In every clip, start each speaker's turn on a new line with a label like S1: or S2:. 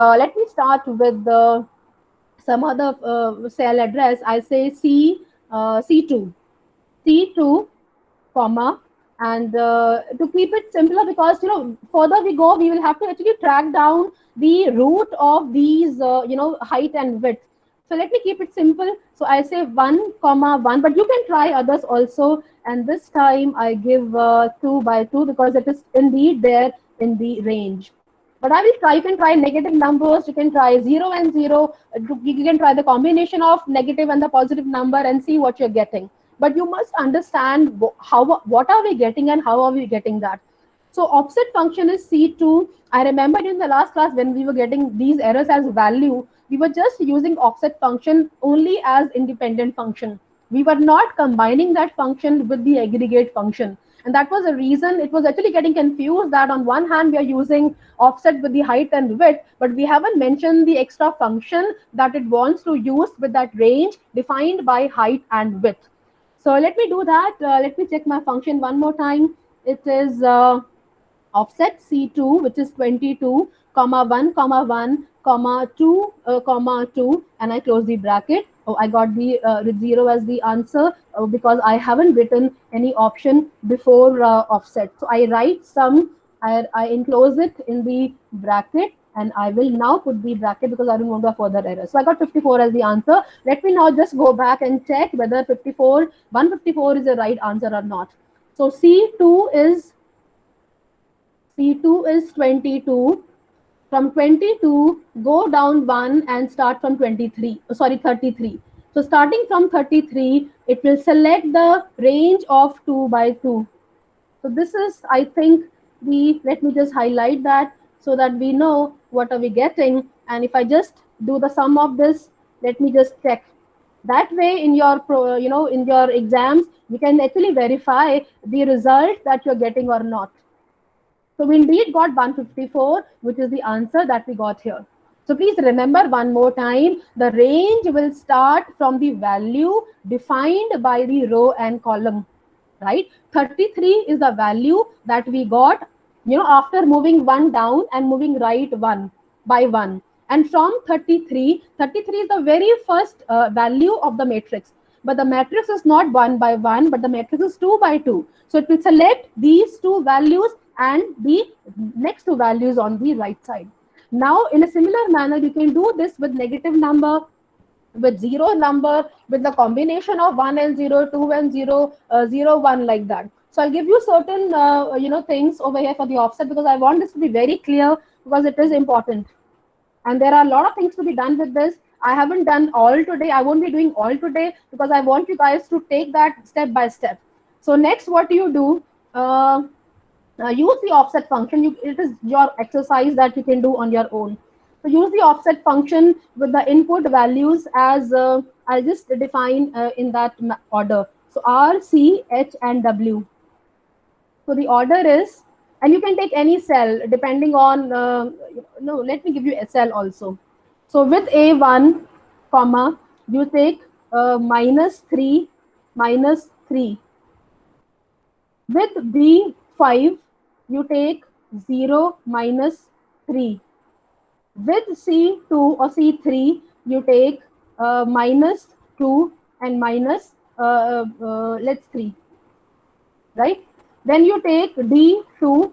S1: Let me start with some other cell address. I say C2, C2, comma, and to keep it simpler, because further we go, we will have to actually track down the root of these height and width. So let me keep it simple. So I say 1 comma 1, but you can try others also, and this time I give 2 by 2 because it is indeed there in the range. But I will try. You can try negative numbers. You can try 0 and 0. You can try the combination of negative and the positive number and see what you're getting. But you must understand what are we getting and how are we getting that. So offset function is C2. I remember in the last class when we were getting these errors as value, we were just using offset function only as independent function. We were not combining that function with the aggregate function. And that was the reason it was actually getting confused, that on one hand we are using offset with the height and width, but we haven't mentioned the extra function that it wants to use with that range defined by height and width. So let me do that. Let me check my function one more time. It is offset C2, which is 22, comma 1, comma 1, comma 2, and I close the bracket. Oh, I got the 0 as the answer because I haven't written any option before offset. So I write some, I enclose it in the bracket, and I will now put the bracket because I don't want a further error. So I got 54 as the answer. Let me now just go back and check whether 154 is the right answer or not. So C2 is 22. From 22, go down 1 and start from 23. Sorry, 33. So starting from 33, it will select the range of 2 by 2. So this is, I think, let me just highlight that so that we know what are we getting. And if I just do the sum of this, let me just check. That way, in your in your exams, you can actually verify the result that you're getting or not. So we indeed got 154, which is the answer that we got here. So please remember one more time, the range will start from the value defined by the row and column, right? 33 is the value that we got, after moving 1 down and moving right 1 by 1. And from 33, 33 is the very first value of the matrix. But the matrix is not 1 by 1, but the matrix is 2 by 2. So it will select these two values and the next two values on the right side. Now, in a similar manner, you can do this with negative number, with zero number, with the combination of 1 and 0, 2 and 0, 0, 1, like that. So I'll give you certain things over here for the offset, because I want this to be very clear, because it is important. And there are a lot of things to be done with this. I haven't done all today. I won't be doing all today because I want you guys to take that step by step. So next, what do you do? Use the offset function. It is your exercise that you can do on your own. So use the offset function with the input values as I'll just define in that order. So R, C, H, and W. So the order is, and you can take any cell depending on, no, let me give you a cell also. So with A1, comma, you take -3, -3. With B5, you take 0, -3. With C2 or C3, you take -2 and let's 3, right? Then you take D2,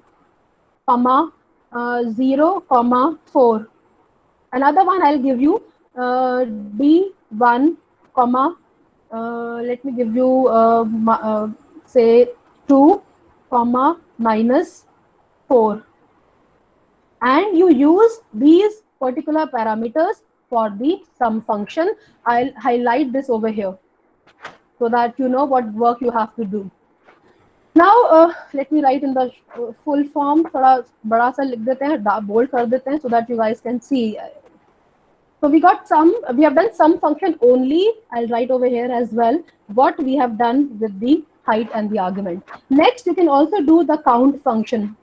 S1: comma 0, comma 4. Another one I'll give you, D1, comma let me give you say 2, comma -4. And you use these particular parameters for the sum function. I'll highlight this over here so that you know what work you have to do. Now let me write in the full form. थोड़ा बड़ा सा लिख देते हैं, bold कर देते हैं so that you guys can see. So we have done sum function only. I'll write over here as well what we have done with the height and the argument. Next, you can also do the count function.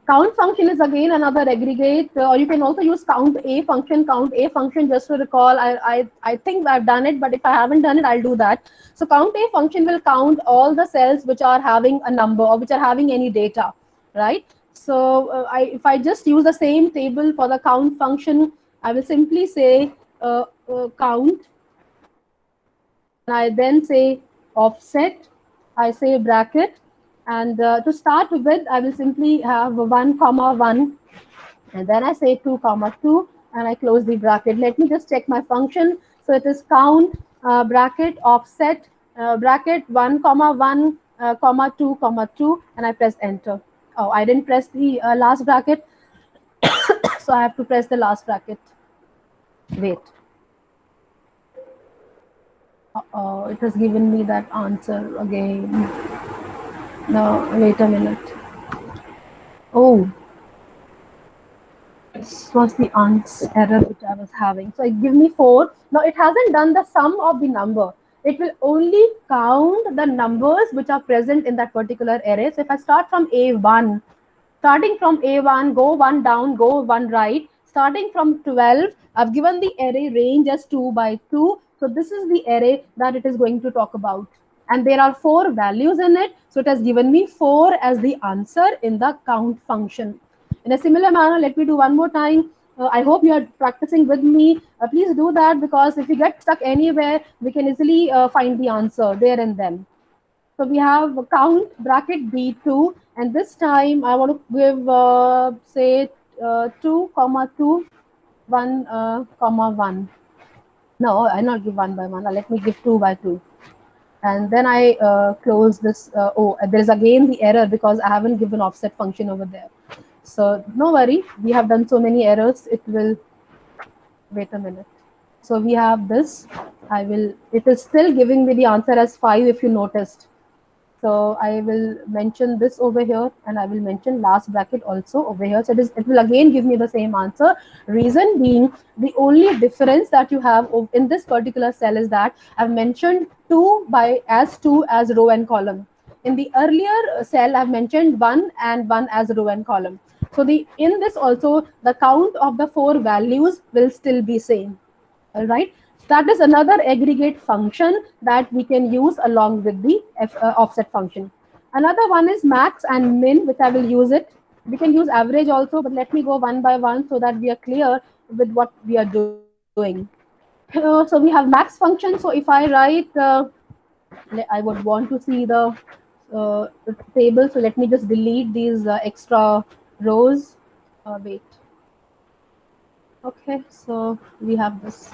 S1: Count function is again another aggregate, or you can also use count A function. Count A function, just to recall, I think I've done it, but if I haven't done it, I'll do that. So count A function will count all the cells which are having a number or which are having any data, right? So if I just use the same table for the count function, I will simply say count, and I then say offset, I say bracket, and to start with, I will simply have 1 comma 1, and then I say 2 comma 2, and I close the bracket. Let me just check my function. So it is count, bracket, offset, bracket 1 comma 1, comma 2 comma 2, and I press enter. Oh, I didn't press the last bracket, so I have to press the last bracket. Wait. Oh, it has given me that answer again. No, wait a minute. Oh, this was the error which I was having. So it give me 4. Now it hasn't done the sum of the number. It will only count the numbers which are present in that particular array. So if I start from A1, starting from A1, go 1 down, go 1 right. Starting from 12, I've given the array range as 2 by 2. So this is the array that it is going to talk about. And there are 4 values in it. So it has given me 4 as the answer in the count function. In a similar manner, let me do one more time. I hope you are practicing with me. Please do that, because if you get stuck anywhere, we can easily find the answer there and then. So we have count bracket B2, and this time I want to give say 2 comma 2, 1 comma 1. No, I'll not give 1 by 1. Let me give 2 by 2. And then I close this. Oh, there's again the error because I haven't given offset function over there. So no worry, we have done so many errors. It will, wait a minute. So we have this. It is still giving me the answer as 5 if you noticed. So I will mention this over here, and I will mention last bracket also over here. So it will again give me the same answer. Reason being, the only difference that you have in this particular cell is that I've mentioned 2 as row and column. In the earlier cell, I've mentioned 1 and 1 as row and column. So the in this also, the count of the 4 values will still be same. All right. That is another aggregate function that we can use along with the offset function. Another one is max and min, which I will use it. We can use average also, but let me go one by one so that we are clear with what we are doing. So we have max function. So if I write, I would want to see the uh, table. So let me just delete these extra rows. Wait. Okay, so we have this.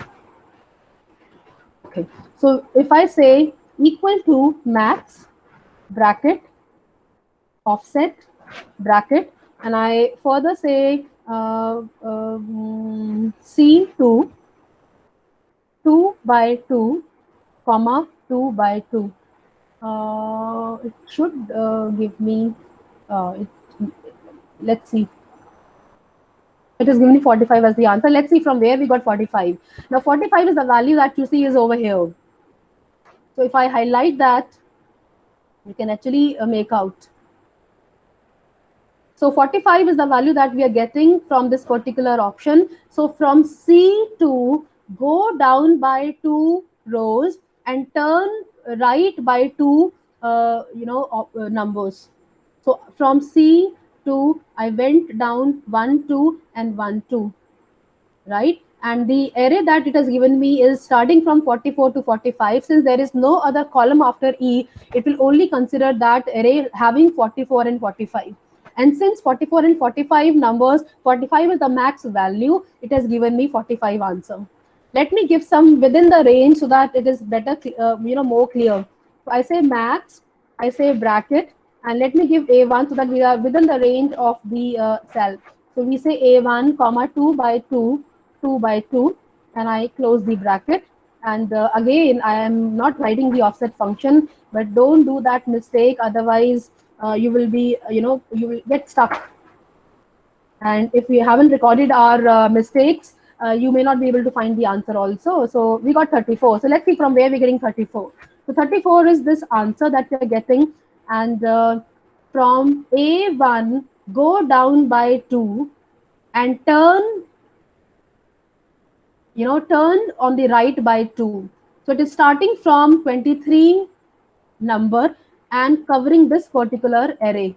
S1: Okay, so if I say equal to max bracket offset bracket, and I further say C2 2 by 2 comma 2 by 2. It should give me it, let's see. It has given me 45 as the answer. Let's see from where we got 45. Now 45 is the value that you see is over here. So if I highlight that, you can actually make out. So 45 is the value that we are getting from this particular option. So from C2, go down by 2 rows and turn right by 2 numbers. So from C2, I went down 1 2 and 1 2, right? And the array that it has given me is starting from 44 to 45. Since there is no other column after E, it will only consider that array having 44 and 45. And since 44 and 45 numbers, 45 is the max value, it has given me 45 answer. Let me give some within the range so that it is better, more clear. So I say max, I say bracket, and let me give A1 so that we are within the range of the cell. So we say A1 comma 2 by 2, 2 by 2, and I close the bracket. And again, I am not writing the offset function, but don't do that mistake. Otherwise, you will be, you will get stuck. And if we haven't recorded our mistakes, you may not be able to find the answer also. So we got 34. So let's see from where we're getting 34. So 34 is this answer that we're getting. And from A1, go down by 2 and turn on the right by 2. So it is starting from 23 number and covering this particular array.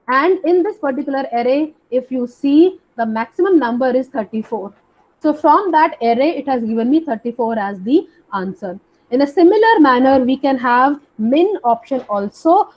S1: And in this particular array, if you see, the maximum number is 34. So from that array, it has given me 34 as the answer. In a similar manner, we can have min option also.